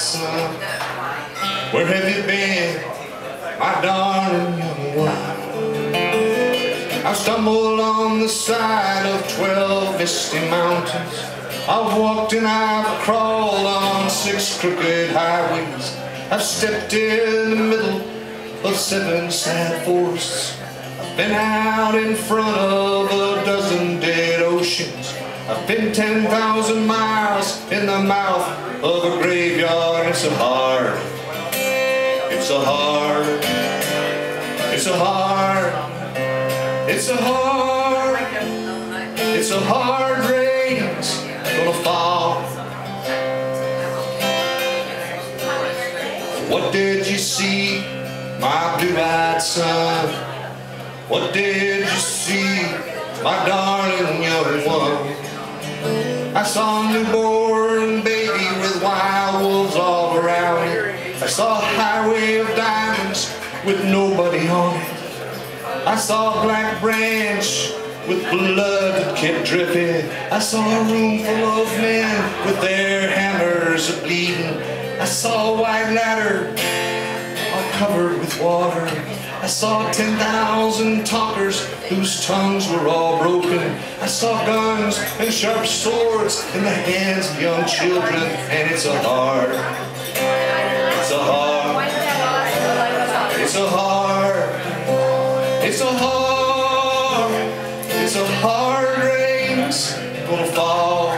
son? Where have you been, my darling young one? I've stumbled on the side of 12 misty mountains. I've walked and I've crawled on 6 crooked highways. I've stepped in the middle of 7 sad forests. I've been out in front of a dozen dead oceans. I've been 10,000 miles in the mouth of a graveyard. It's a hard, it's a hard, it's a hard, it's a hard, it's a hard rain's gonna fall. What did you see, my blue-eyed son? What did you see, my darling young one? I saw a newborn baby with wild wolves all around it. I saw a highway of diamonds with nobody on it. I saw a black branch with blood that kept dripping. I saw a room full of men with their hammers a-bleeding. I saw a white ladder all covered with water. I saw 10,000 talkers whose tongues were all broken. I saw guns and sharp swords in the hands of young children. And it's a hard, it's a hard, it's a hard, it's a hard, it's a hard rain's gonna fall.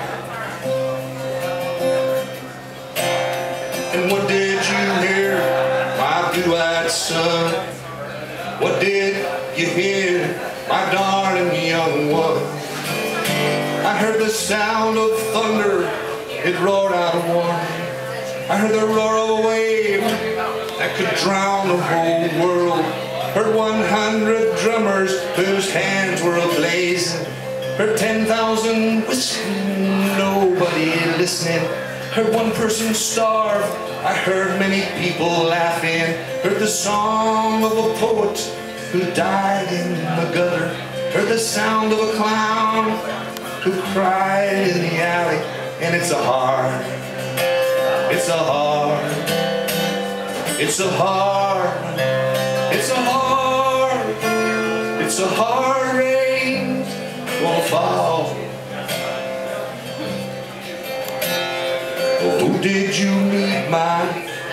And what did you hear, my blue-eyed son? What did you hear, my darling young one? I heard the sound of thunder, it roared out a warning. I heard the roar of a wave that could drown the whole world. Heard 100 drummers whose hands were ablaze. Heard 10,000 whistling, nobody listening. Heard one person starve, I heard many people laughing. Heard the song of a poet who died in the gutter. Heard the sound of a clown who cried in the alley. And it's a hard, it's a hard, it's a hard, it's a hard, it's a hard rain gonna fall. Who did you meet, my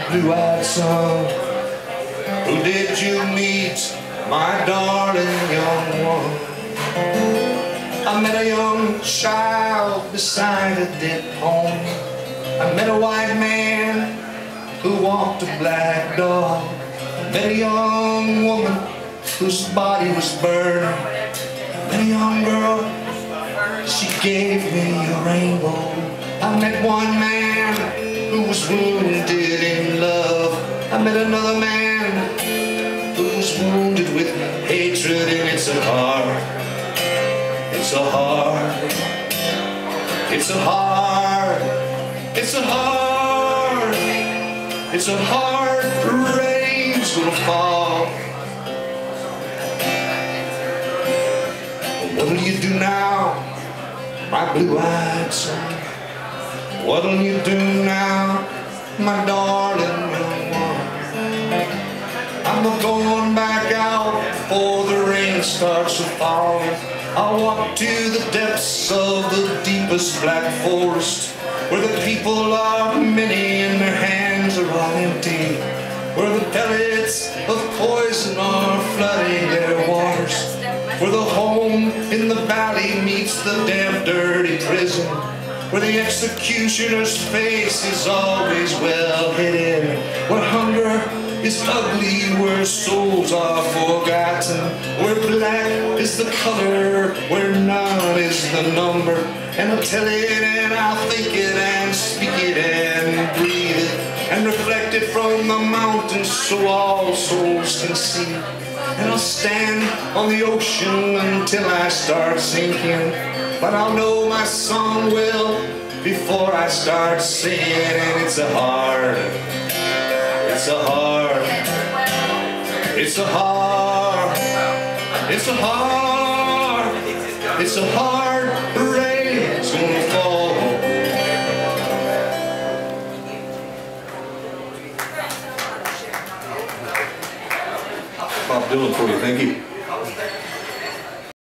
blue-eyed son? Who did you meet, my darling young one? I met a young child beside a dead pony. I met a white man who walked a black dog. I met a young woman whose body was burned. I met a young girl, she gave me a rainbow. I met one man who was wounded in love. I met another man who was wounded with hatred. And it's a hard, it's a hard, it's a hard, it's a hard, it's a hard rain's gonna fall. What'll you do now, my blue-eyed son? What'll you do now, my darling young one? I'm not going back out before the rain starts to fall. I'll walk to the depths of the deepest black forest, where the people are many and their hands are all empty, where the pellets of poison are flooding their waters, where the home in the valley meets the damp, dirty prison, where the executioner's face is always well hidden, where hunger is ugly, where souls are forgotten, where black is the color, where none is the number. And I'll tell it and I'll think it and speak it and breathe it and reflect it from the mountains so all souls can see. And I'll stand on the ocean until I start sinking, but I'll know my song well before I start singing. And it's a hard, it's a hard, it's a hard, it's a hard, it's a hard rain's gonna fall. Dylan for you. Thank you.